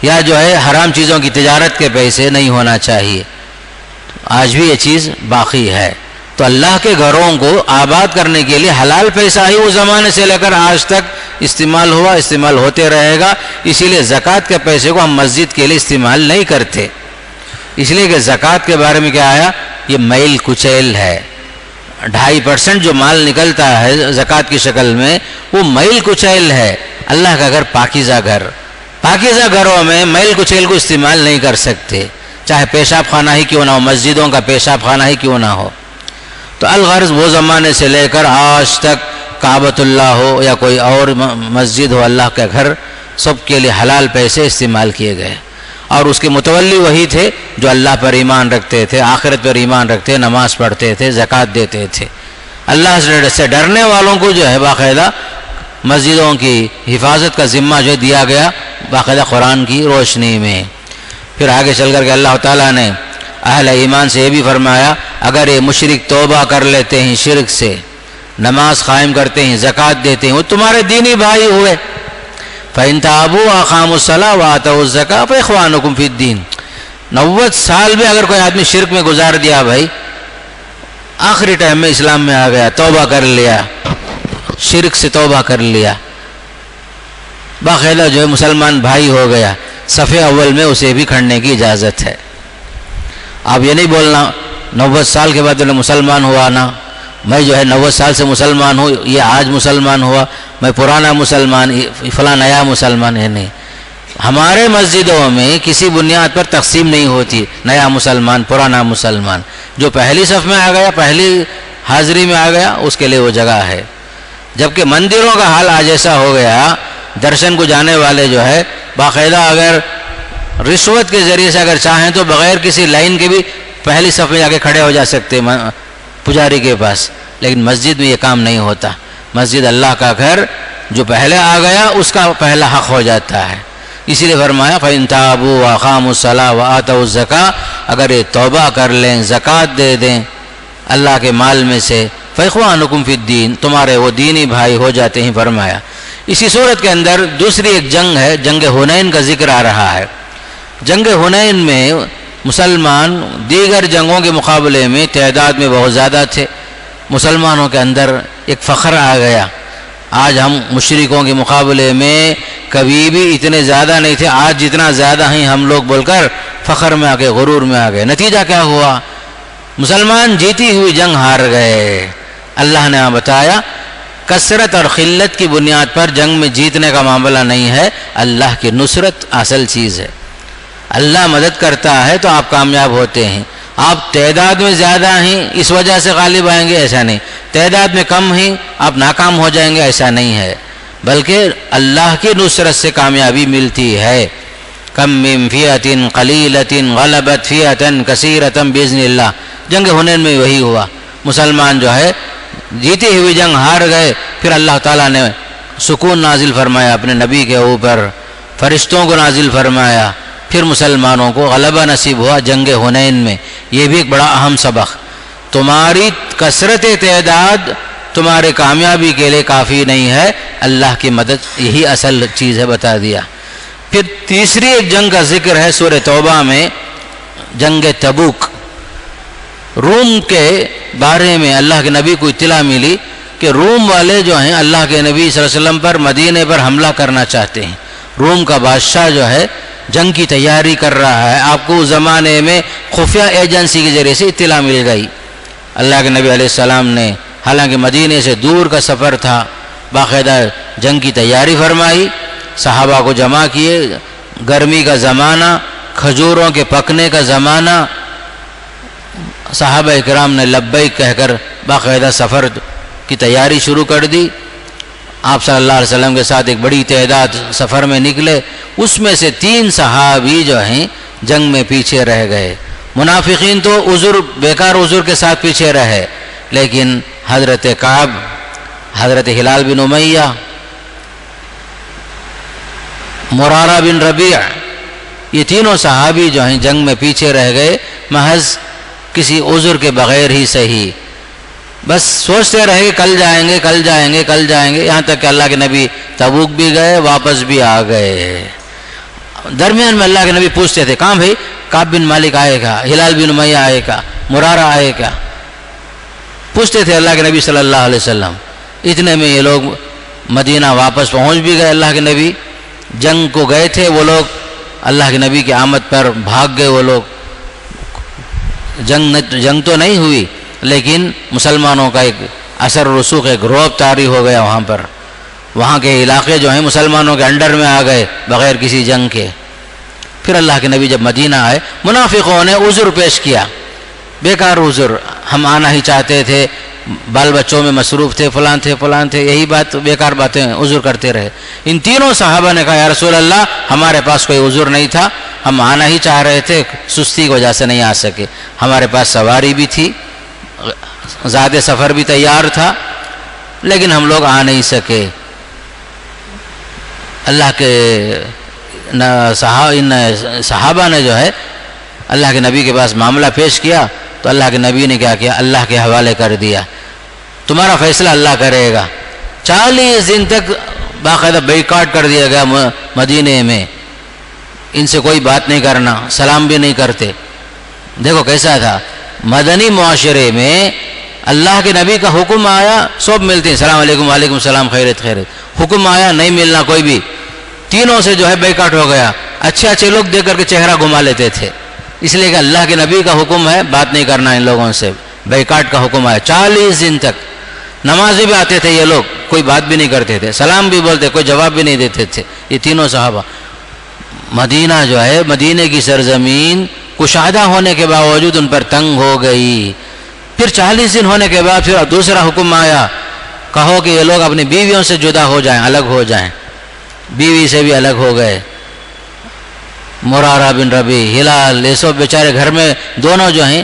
یا جو ہے حرام چیزوں کی تجارت کے پیسے نہیں ہونا چاہیے. آج بھی یہ چیز باقی ہے. تو اللہ کے گھروں کو آباد کرنے کے لیے حلال پیسہ ہی اس زمانے سے لے کر آج تک استعمال ہوا، استعمال ہوتے رہے گا. اسی لیے زکوٰۃ کے پیسے کو ہم مسجد کے لیے استعمال نہیں کرتے، اس لیے کہ زکوٰۃ کے بارے میں کیا آیا، یہ میل کچیل ہے. 2.5% جو مال نکلتا ہے زکوٰۃ کی شکل میں، وہ میل کچیل ہے. اللہ کا گھر پاکیزہ گھر، پاکیزہ گھروں میں میل کچیل کو استعمال نہیں کر سکتے، چاہے پیشاب خانہ ہی کیوں نہ ہو، مسجدوں کا پیشاب خانہ ہی کیوں نہ ہو. تو الغرض وہ زمانے سے لے کر آج تک کعبۃ اللہ ہو یا کوئی اور مسجد ہو، اللہ کا گھر، سب کے لیے حلال پیسے استعمال کیے گئے. اور اس کے متولی وہی تھے جو اللہ پر ایمان رکھتے تھے، آخرت پر ایمان رکھتے، نماز پڑھتے تھے، زکوٰۃ دیتے تھے۔ اللہ سے ڈرنے والوں کو جو ہے باقاعدہ مسجدوں کی حفاظت کا ذمہ جو دیا گیا باقاعدہ قرآن کی روشنی میں۔ پھر آگے چل کر کے اللہ تعالیٰ نے اہل ایمان سے یہ بھی فرمایا اگر یہ مشرک توبہ کر لیتے ہیں شرک سے، نماز قائم کرتے ہیں، زکوٰۃ دیتے ہیں، وہ تمہارے دینی بھائی ہوئے۔ فَإِن تَابُوا وَأَقَامُوا الصَّلَاةَ وَآتَوُا الزَّكَاةَ فَإِخْوَانُكُمْ فِي الدِّينِ۔ 90 سال بھی اگر کوئی آدمی شرک میں گزار دیا بھائی، آخری ٹائم میں اسلام میں آ گیا، توبہ کر لیا، شرک سے توبہ کر لیا، باقاعدہ جو ہے مسلمان بھائی ہو گیا، صف اول میں اسے بھی کھڑنے کی اجازت ہے۔ آپ یہ نہیں بولنا 90 سال کے بعد مسلمان ہوا نا، میں جو ہے 90 سال سے مسلمان ہوں، یہ آج مسلمان ہوا، میں پرانا مسلمان، فلاں نیا مسلمان ہے، نہیں۔ ہمارے مسجدوں میں کسی بنیاد پر تقسیم نہیں ہوتی نیا مسلمان پرانا مسلمان، جو پہلی صف میں آ گیا، پہلی حاضری میں آ گیا، اس کے لیے وہ جگہ ہے۔ جبکہ مندروں کا حال آج ایسا ہو گیا، درشن کو جانے والے جو ہے باقاعدہ اگر رشوت کے ذریعے سے اگر چاہیں تو بغیر کسی لائن کے بھی پہلی صف میں جا کے کھڑے ہو جا سکتے پجاری کے پاس، لیکن مسجد میں یہ کام نہیں ہوتا۔ مسجد اللہ کا گھر، جو پہلے آ گیا اس کا پہلا حق ہو جاتا ہے۔ اسی لیے فرمایا فَإِن تَابُوا وَأَقَامُوا الصَّلَاةَ وَآتَوُا الزَّكَاةَ، اگر یہ توبہ کر لیں، زکوٰۃ دے دیں اللہ کے مال میں سے، فَإِخْوَانُكُمْ فِي الدِّينِ، تمہارے وہ دینی بھائی ہو جاتے ہیں۔ فرمایا اسی صورت کے اندر دوسری ایک جنگ ہے، جنگ حنین کا ذکر آ رہا ہے۔ جنگ حنین میں مسلمان دیگر جنگوں کے مقابلے میں تعداد میں بہت زیادہ تھے، مسلمانوں کے اندر ایک فخر آ گیا، آج ہم مشرکوں کے مقابلے میں کبھی بھی اتنے زیادہ نہیں تھے، آج جتنا زیادہ ہیں ہم لوگ بول کر فخر میں آ گئے، غرور میں آ گئے۔ نتیجہ کیا ہوا؟ مسلمان جیتی ہوئی جنگ ہار گئے۔ اللہ نے بتایا کثرت اور قلت کی بنیاد پر جنگ میں جیتنے کا معاملہ نہیں ہے، اللہ کی نصرت اصل چیز ہے۔ اللہ مدد کرتا ہے تو آپ کامیاب ہوتے ہیں۔ آپ تعداد میں زیادہ ہیں اس وجہ سے غالب آئیں گے، ایسا نہیں۔ تعداد میں کم ہیں آپ ناکام ہو جائیں گے، ایسا نہیں ہے، بلکہ اللہ کی نصرت سے کامیابی ملتی ہے۔ کم من فئۃ قلیلۃ غلبت فئۃ کثیرۃ باذن اللہ۔ جنگ حنین میں وہی ہوا، مسلمان جو ہے جیتی ہوئی جنگ ہار گئے، پھر اللہ تعالیٰ نے سکون نازل فرمایا اپنے نبی کے اوپر، فرشتوں کو نازل فرمایا، پھر مسلمانوں کو غلبہ نصیب ہوا جنگ حنین میں۔ یہ بھی ایک بڑا اہم سبق، تمہاری کثرت تعداد تمہارے کامیابی کے لیے کافی نہیں ہے، اللہ کی مدد یہی اصل چیز ہے، بتا دیا۔ پھر تیسری ایک جنگ کا ذکر ہے سورہ توبہ میں، جنگ تبوک۔ روم کے بارے میں اللہ کے نبی کو اطلاع ملی کہ روم والے جو ہیں اللہ کے نبی صلی اللہ علیہ وسلم پر مدینے پر حملہ کرنا چاہتے ہیں۔ روم کا بادشاہ جو ہے جنگ کی تیاری کر رہا ہے۔ آپ کو اس زمانے میں خفیہ ایجنسی کے ذریعے سے اطلاع مل گئی۔ اللہ کے نبی علیہ السلام نے حالانکہ مدینے سے دور کا سفر تھا، باقاعدہ جنگ کی تیاری فرمائی، صحابہ کو جمع کیے، گرمی کا زمانہ، کھجوروں کے پکنے کا زمانہ، صحابہ کرام نے لبیک کہہ کر باقاعدہ سفر کی تیاری شروع کر دی۔ آپ صلی اللہ علیہ وسلم کے ساتھ ایک بڑی تعداد سفر میں نکلے، اس میں سے 3 صحابی جو ہیں جنگ میں پیچھے رہ گئے۔ منافقین تو عذر، بیکار عذر کے ساتھ پیچھے رہے، لیکن حضرت کعب، حضرت ہلال بن امیہ، مرارہ بن ربیع، یہ تینوں صحابی جو ہیں جنگ میں پیچھے رہ گئے، محض کسی عذر کے بغیر ہی صحیح، بس سوچتے رہے کہ کل جائیں گے، کل جائیں گے، کل جائیں گے، یہاں تک کہ اللہ کے نبی تبوک بھی گئے، واپس بھی آ گئے۔ درمیان میں اللہ کے نبی پوچھتے تھے کہاں بھائی کعب بن مالک آئے گا، ہلال بن امیہ آئے گا، مرارہ آئے گا، پوچھتے تھے اللہ کے نبی صلی اللہ علیہ وسلم۔ اتنے میں یہ لوگ مدینہ واپس پہنچ بھی گئے۔ اللہ کے نبی جنگ کو گئے تھے، وہ لوگ اللہ کے نبی کی آمد پر بھاگ گئے۔ وہ لوگ جنگ تو نہیں ہوئی، لیکن مسلمانوں کا ایک اثر رسوخ، ایک رعب طاری ہو گیا وہاں پر۔ وہاں کے علاقے جو ہیں مسلمانوں کے انڈر میں آ گئے بغیر کسی جنگ کے۔ پھر اللہ کے نبی جب مدینہ آئے، منافقوں نے عذر پیش کیا، بیکار عذر، ہم آنا ہی چاہتے تھے، بال بچوں میں مصروف تھے، فلان تھے، یہی بات، بیکار باتیں عذر کرتے رہے۔ ان تینوں صحابہ نے کہا یا رسول اللہ ہمارے پاس کوئی عذر نہیں تھا، ہم آنا ہی چاہ رہے تھے، سستی کی وجہ سے نہیں آ سکے. ہمارے پاس سواری بھی تھی، زیادہ سفر بھی تیار تھا، لیکن ہم لوگ آ نہیں سکے. اللہ کے صحابہ نے جو ہے اللہ کے نبی کے پاس معاملہ پیش کیا تو اللہ کے نبی نے کیا کیا؟ اللہ کے حوالے کر دیا، تمہارا فیصلہ اللہ کرے گا. 40 دن تک باقاعدہ بیکاٹ کر دیا گیا مدینے میں، ان سے کوئی بات نہیں کرنا، سلام بھی نہیں کرتے. دیکھو کیسا تھا مدنی معاشرے میں. اللہ کے نبی کا حکم آیا سب ملتے ہیں، السلام علیکم، وعلیکم السلام، خیریت خیریت. حکم آیا نہیں ملنا کوئی بھی، تینوں سے جو ہے بیکاٹ ہو گیا. اچھے اچھے لوگ دیکھ کر کے چہرہ گھما لیتے تھے، اس لیے کہ اللہ کے نبی کا حکم ہے بات نہیں کرنا ان لوگوں سے. بیکاٹ کا حکم آیا 40 دن تک. نماز بھی آتے تھے یہ لوگ، کوئی بات بھی نہیں کرتے تھے، سلام بھی بولتے، کوئی جواب بھی نہیں دیتے تھے یہ تینوں صحابہ. مدینہ جو ہے، مدینے کی سرزمین کشادہ ہونے کے باوجود ان پر تنگ ہو گئی. پھر 40 دن ہونے کے بعد پھر دوسرا حکم آیا، کہو کہ یہ لوگ اپنی بیویوں سے جدا ہو جائیں، الگ ہو جائیں. بیوی سے بھی الگ ہو گئے. مرارہ بن ربی، ہلال، یہ سب بیچارے گھر میں دونوں جو ہیں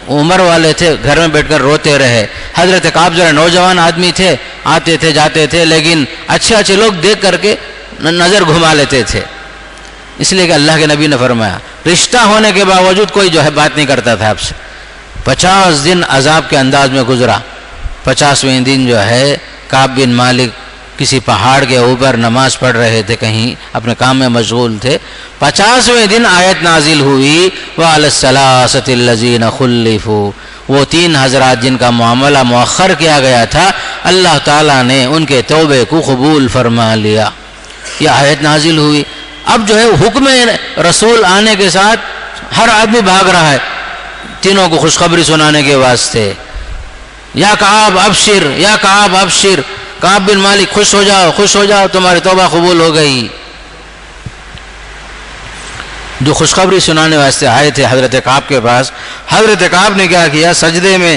عمر والے تھے، گھر میں بیٹھ کر روتے رہے. حضرت کعب ذرا نوجوان آدمی تھے، آتے تھے جاتے تھے، لیکن اچھے اچھے لوگ دیکھ کر کے نظر گھما لیتے تھے. اس لیے کہ اللہ کے نبی نے فرمایا رشتہ ہونے کے باوجود کوئی جو ہے بات نہیں کرتا تھا آپ سے. 50 دن عذاب کے انداز میں گزرا. 50ویں دن جو ہے کعب بن مالک کسی پہاڑ کے اوپر نماز پڑھ رہے تھے، کہیں اپنے کام میں مشغول تھے. 50ویں دن آیت نازل ہوئی وَعَلَى الثَّلَاثَةِ الَّذِينَ خُلِّفُوا، وہ 3 حضرات جن کا معاملہ مؤخر کیا گیا تھا، اللہ تعالیٰ نے ان کے توبے کو قبول فرما لیا. یہ آیت نازل ہوئی. اب جو ہے حکم رسول آنے کے ساتھ ہر آدمی بھاگ رہا ہے تینوں کو خوشخبری سنانے کے واسطے. یا کعب ابشر، یا کعب ابشر، کعب بن مالک خوش ہو جاؤ، خوش ہو جاؤ، تمہاری توبہ قبول ہو گئی. جو خوشخبری سنانے واسطے آئے تھے حضرت کعب کے پاس، حضرت کعب نے کیا کیا؟ سجدے میں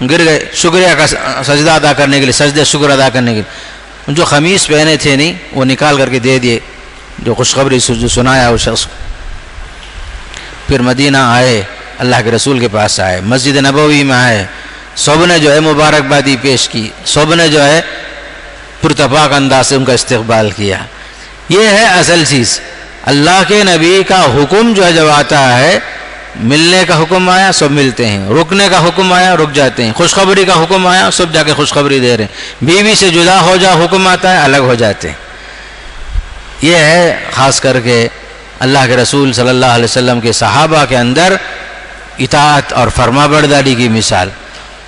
گر گئے، شکریہ کا سجدہ ادا کرنے کے لیے، سجدے شکر ادا کرنے کے لیے. جو قمیص پہنے تھے نہیں وہ نکال کر کے دے دیے جو خوشخبری جو سنایا اس شخص کو. پھر مدینہ آئے، اللہ کے رسول کے پاس آئے، مسجد نبوی میں آئے، سب نے جو ہے مبارکبادی پیش کی، سب نے جو ہے پرتپاک انداز سے ان کا استقبال کیا. یہ ہے اصل چیز. اللہ کے نبی کا حکم جو ہے جب آتا ہے، ملنے کا حکم آیا سب ملتے ہیں، رکنے کا حکم آیا رک جاتے ہیں، خوشخبری کا حکم آیا سب جا کے خوشخبری دے رہے ہیں، بیوی سے جدا ہو جا حکم آتا ہے الگ ہو جاتے ہیں. یہ ہے خاص کر کے اللہ کے رسول صلی اللہ علیہ وسلم کے صحابہ کے اندر اطاعت اور فرما برداری کی مثال.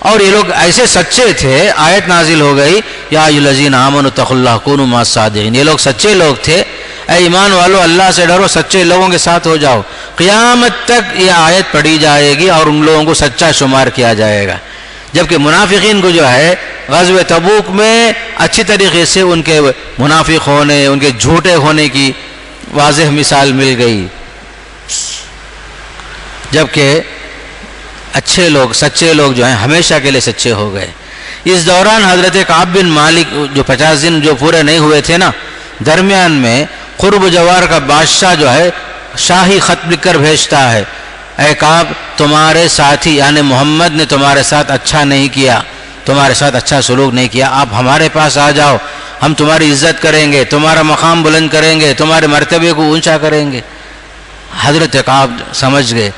اور یہ لوگ ایسے سچے تھے، آیت نازل ہو گئی یا ایھا الذین آمنوا اتقوا اللہ کونوا مع الصادقین. یہ لوگ سچے لوگ تھے، اے ایمان والو اللہ سے ڈرو، سچے لوگوں کے ساتھ ہو جاؤ. قیامت تک یہ آیت پڑھی جائے گی اور ان لوگوں کو سچا شمار کیا جائے گا. جبکہ منافقین کو جو ہے غزوہ تبوک میں اچھی طریقے سے ان کے منافق ہونے، ان کے جھوٹے ہونے کی واضح مثال مل گئی، جبکہ اچھے لوگ، سچے لوگ جو ہیں ہمیشہ کے لیے سچے ہو گئے. اس دوران حضرت کعب بن مالک جو 50 دن جو پورے نہیں ہوئے تھے نا، درمیان میں قرب جوار کا بادشاہ جو ہے شاہی خط لکھ کر بھیجتا ہے، اے کعب تمہارے ساتھی یعنی محمد نے تمہارے ساتھ اچھا نہیں کیا، تمہارے ساتھ اچھا سلوک نہیں کیا، آپ ہمارے پاس آ جاؤ، ہم تمہاری عزت کریں گے، تمہارا مقام بلند کریں گے، تمہارے مرتبے کو اونچا کریں گے. حضرت کعب سمجھ گئے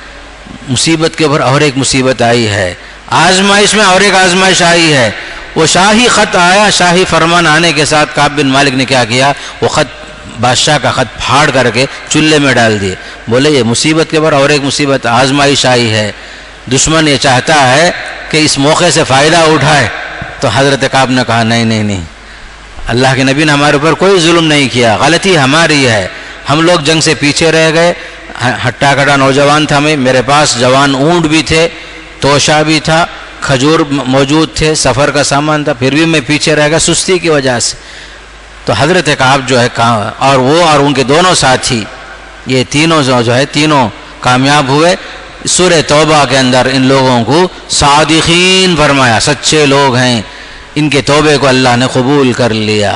مصیبت کے اوپر اور ایک مصیبت آئی ہے، آزمائش میں اور ایک آزمائش آئی ہے. وہ شاہی خط آیا، شاہی فرمان آنے کے ساتھ کعب بن مالک نے کیا کیا؟ وہ خط، بادشاہ کا خط پھاڑ کر کے چولہے میں ڈال دیے. بولے یہ مصیبت کے اوپر اور ایک مصیبت، آزمائش آئی ہے، دشمن یہ چاہتا ہے کہ اس موقع سے فائدہ اٹھائے. تو حضرت کعب نے کہا نہیں نہیں نہیں، اللہ کے نبی نے ہمارے اوپر کوئی ظلم نہیں کیا، غلطی ہماری ہے، ہم لوگ جنگ سے پیچھے رہ گئے، ہٹا کٹا نوجوان تھا میں، میرے پاس جوان اونٹ بھی تھے، توشا بھی تھا، کھجور موجود تھے، سفر کا سامان تھا، پھر بھی میں پیچھے رہ گیا سستی کی وجہ سے. تو حضرت کعب جو ہے اور وہ اور ان کے دونوں ساتھی، یہ تینوں جو ہے تینوں کامیاب ہوئے. سورہ توبہ کے اندر ان لوگوں کو صادقین فرمایا، سچے لوگ ہیں، ان کے توبے کو اللہ نے قبول کر لیا.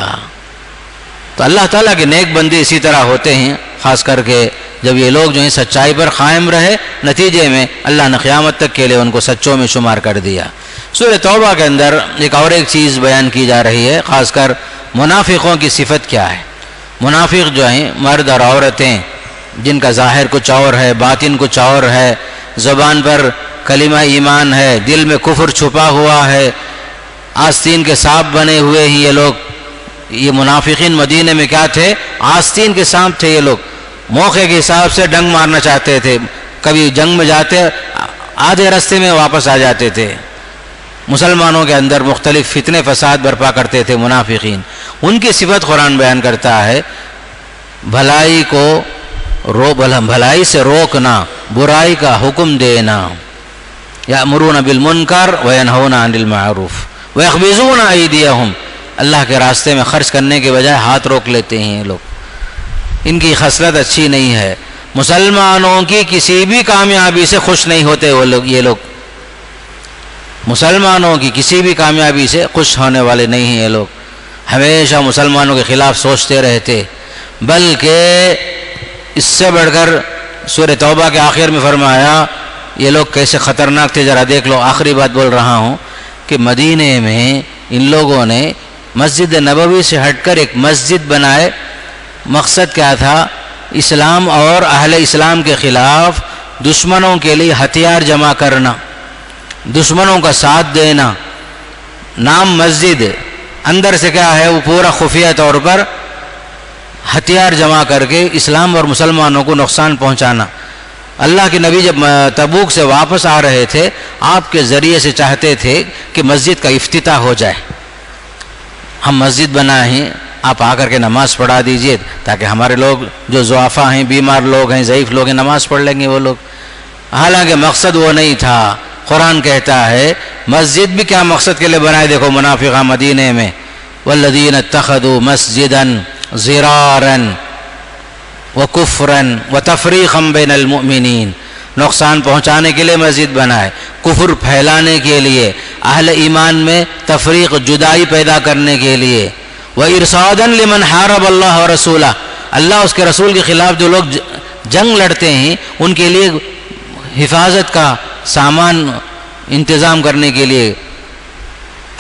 تو اللہ تعالیٰ کے نیک بندے اسی طرح ہوتے ہیں، خاص کر کے جب یہ لوگ جو ہیں سچائی پر قائم رہے، نتیجے میں اللہ نے قیامت تک کے لیے ان کو سچوں میں شمار کر دیا۔ سورہ توبہ کے اندر ایک چیز بیان کی جا رہی ہے، خاص کر منافقوں کی صفت کیا ہے۔ منافق جو ہیں مرد اور عورتیں، جن کا ظاہر کچھ اور ہے، باطن کچھ اور ہے، زبان پر کلمہ ایمان ہے، دل میں کفر چھپا ہوا ہے، آستین کے سانپ بنے ہوئے ہیں یہ لوگ۔ یہ منافقین مدینے میں کیا تھے؟ آستین کے سانپ تھے یہ لوگ، موقع کے حساب سے ڈنگ مارنا چاہتے تھے، کبھی جنگ میں جاتے آدھے راستے میں واپس آ جاتے تھے، مسلمانوں کے اندر مختلف فتنے فساد برپا کرتے تھے منافقین۔ ان کی صفت قرآن بیان کرتا ہے، بھلائی سے روکنا، برائی کا حکم دینا، یأمرون بالمنکر وینہون عن المعروف ویقبضون ایدیہم، اللہ کے راستے میں خرچ کرنے کے بجائے ہاتھ روک لیتے ہیں یہ لوگ۔ ان کی خصلت اچھی نہیں ہے، مسلمانوں کی کسی بھی کامیابی سے خوش نہیں ہوتے یہ لوگ، مسلمانوں کی کسی بھی کامیابی سے خوش ہونے والے نہیں ہیں یہ لوگ، ہمیشہ مسلمانوں کے خلاف سوچتے رہتے۔ بلکہ اس سے بڑھ کر سورہ توبہ کے آخر میں فرمایا یہ لوگ کیسے خطرناک تھے، ذرا دیکھ لو۔ آخری بات بول رہا ہوں کہ مدینے میں ان لوگوں نے مسجد نبوی سے ہٹ کر ایک مسجد بنائے، مقصد کیا تھا؟ اسلام اور اہل اسلام کے خلاف دشمنوں کے لیے ہتھیار جمع کرنا، دشمنوں کا ساتھ دینا۔ نام مسجد، اندر سے کیا ہے؟ وہ پورا خفیہ طور پر ہتھیار جمع کر کے اسلام اور مسلمانوں کو نقصان پہنچانا۔ اللہ کے نبی جب تبوک سے واپس آ رہے تھے، آپ کے ذریعے سے چاہتے تھے کہ مسجد کا افتتاح ہو جائے، ہم مسجد بنائے ہیں، آپ آ کر کے نماز پڑھا دیجئے تاکہ ہمارے لوگ جو ضعفاء ہیں، بیمار لوگ ہیں، ضعیف لوگ ہیں، نماز پڑھ لیں گے وہ لوگ۔ حالانکہ مقصد وہ نہیں تھا۔ قرآن کہتا ہے مسجد بھی کیا مقصد کے لیے بنائے، دیکھو منافقہ مدینے میں، والذین اتخذوا مسجدا ضرارا وکفرا وتفریقا بین المؤمنین، نقصان پہنچانے کے لیے مسجد بنائے، کفر پھیلانے کے لیے، اہل ایمان میں تفریق جدائی پیدا کرنے کے لیے، وارصادا لمن حارب اللہ ورسولہ، اللہ اس کے رسول کے خلاف جو لوگ جنگ لڑتے ہیں ان کے لیے حفاظت کا سامان انتظام کرنے کے لیے،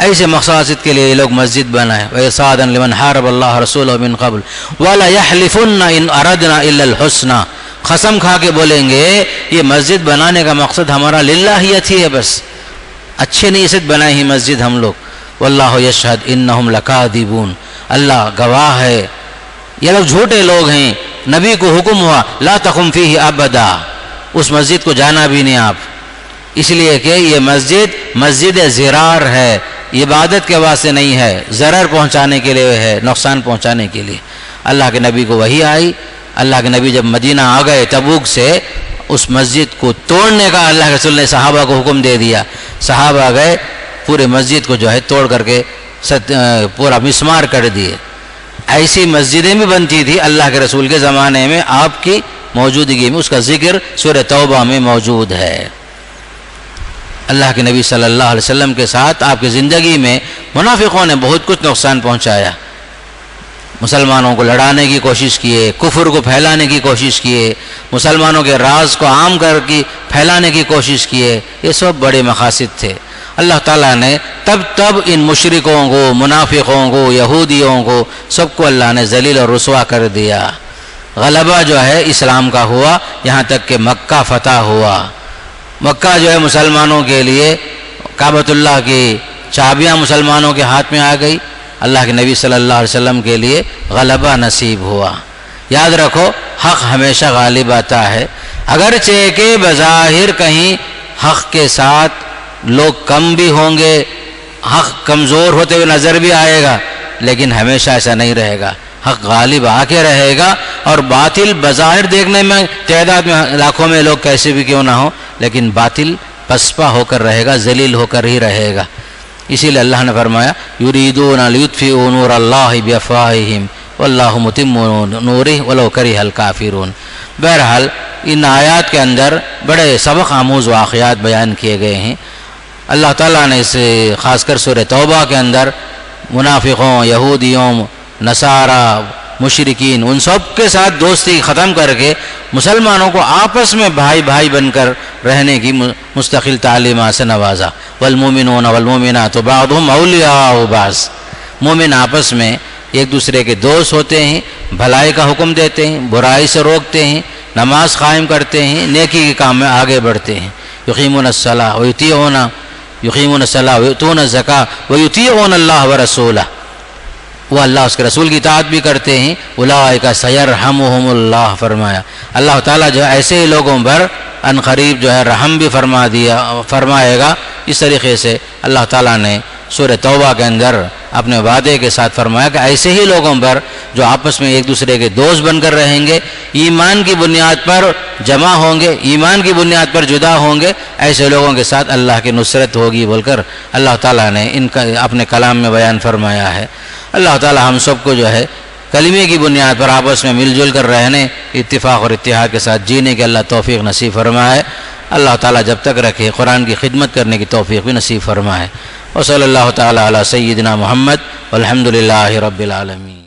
ایسے مقاصد کے لیے یہ لوگ مسجد بنائے۔ وَإِرْصَادًا لِمَنْ حَارَبَ اللَّهَ رَسُولَهُ مِنْ قَبْلُ وَلَا يَحْلِفُنَّ إِنْ أَرَدْنَا إِلَّا الْحُسْنَى، قسم کھا کے بولیں گے یہ مسجد بنانے کا مقصد ہمارا للہیت ہی ہے، بس اچھے نیت بنائی ہی مسجد ہم لوگ۔ وَاللَّهُ يَشْهَدُ إِنَّهُمْ لَكَاذِبُونَ، اللہ گواہ ہے یہ لوگ جھوٹے لوگ ہیں۔ نبی کو حکم ہوا لا تقم فیہ ابدا، اس مسجد کو جانا بھی نہیں آپ، اس لیے کہ یہ مسجد ضرار ہے، عبادت کے واسطے نہیں ہے، ضرر پہنچانے کے لیے ہے، نقصان پہنچانے کے لیے۔ اللہ کے نبی کو وحی آئی، اللہ کے نبی جب مدینہ آ گئے تبوک سے، اس مسجد کو توڑنے کا اللہ کے رسول نے صحابہ کو حکم دے دیا۔ صحابہ گئے، پورے مسجد کو جو ہے توڑ کر کے پورا مسمار کر دیے۔ ایسی مسجدیں بھی بنتی تھی اللہ کے رسول کے زمانے میں، آپ کی موجودگی میں، اس کا ذکر سورہ توبہ میں موجود ہے۔ اللہ کے نبی صلی اللہ علیہ وسلم کے ساتھ آپ کی زندگی میں منافقوں نے بہت کچھ نقصان پہنچایا، مسلمانوں کو لڑانے کی کوشش کیے، کفر کو پھیلانے کی کوشش کیے، مسلمانوں کے راز کو عام کر کے پھیلانے کی کوشش کیے، یہ سب بڑے مقاصد تھے۔ اللہ تعالیٰ نے تب ان مشرکوں کو، منافقوں کو، یہودیوں کو، سب کو اللہ نے ذلیل اور رسوا کر دیا۔ غلبہ جو ہے اسلام کا ہوا، یہاں تک کہ مکہ فتح ہوا۔ مکہ جو ہے مسلمانوں کے لیے، کعبۃ اللہ کی چابیاں مسلمانوں کے ہاتھ میں آ گئی، اللہ کے نبی صلی اللہ علیہ وسلم کے لیے غلبہ نصیب ہوا۔ یاد رکھو حق ہمیشہ غالب آتا ہے، اگرچہ کہ بظاہر کہیں حق کے ساتھ لوگ کم بھی ہوں گے، حق کمزور ہوتے ہوئے نظر بھی آئے گا، لیکن ہمیشہ ایسا نہیں رہے گا، حق غالب آ کے رہے گا، اور باطل بظاہر دیکھنے میں تعداد میں لاکھوں میں لوگ کیسے بھی کیوں نہ ہو، لیکن باطل پسپا ہو کر رہے گا، ذلیل ہو کر ہی رہے گا۔ اسی لیے اللہ نے فرمایا یریدون لیطفئوا نور اللہ بافواہہم واللہ متم نورہ ولو کرہ الکافرون۔ بہرحال ان آیات کے اندر بڑے سبق آموز واقعات بیان کیے گئے ہیں۔ اللہ تعالیٰ نے اس خاص کر سورہ توبہ کے اندر منافقوں، یہودیوں، نصارہ مشرکین، ان سب کے ساتھ دوستی ختم کر کے مسلمانوں کو آپس میں بھائی بھائی بن کر رہنے کی مستقل تعلیمات سے نوازا۔ والمومنون والمومنات بعضهم اولیاء بعض، مومن آپس میں ایک دوسرے کے دوست ہوتے ہیں، بھلائی کا حکم دیتے ہیں، برائی سے روکتے ہیں، نماز قائم کرتے ہیں، نیکی کے کام میں آگے بڑھتے ہیں۔ یقیمون الصلاۃ ویؤتون الزکاۃ ویطیعون اللہ ورسولہ، وہ اللہ اس کے رسول کی اطاعت بھی کرتے ہیں۔ اولئک سیرحمہم اللہ، فرمایا اللہ تعالیٰ جو ہے ایسے ہی لوگوں پر ان قریب جو ہے رحم بھی فرمائے گا۔ اس طریقے سے اللہ تعالیٰ نے سورہ توبہ کے اندر اپنے وعدے کے ساتھ فرمایا کہ ایسے ہی لوگوں پر جو آپس میں ایک دوسرے کے دوست بن کر رہیں گے، ایمان کی بنیاد پر جمع ہوں گے، ایمان کی بنیاد پر جدا ہوں گے، ایسے لوگوں کے ساتھ اللہ کی نصرت ہوگی بول کر اللہ تعالیٰ نے ان کا اپنے کلام میں بیان فرمایا ہے۔ اللہ تعالیٰ ہم سب کو جو ہے کلمے کی بنیاد پر آپس میں مل جل کر رہنے، اتفاق اور اتحاد کے ساتھ جینے کے اللہ توفیق نصیب فرمائے۔ اللہ تعالیٰ جب تک رکھے قرآن کی خدمت کرنے کی توفیق بھی نصیب فرمائے۔ وصلی اللہ تعالیٰ علی سیدنا محمد والحمد للہ رب العالمین۔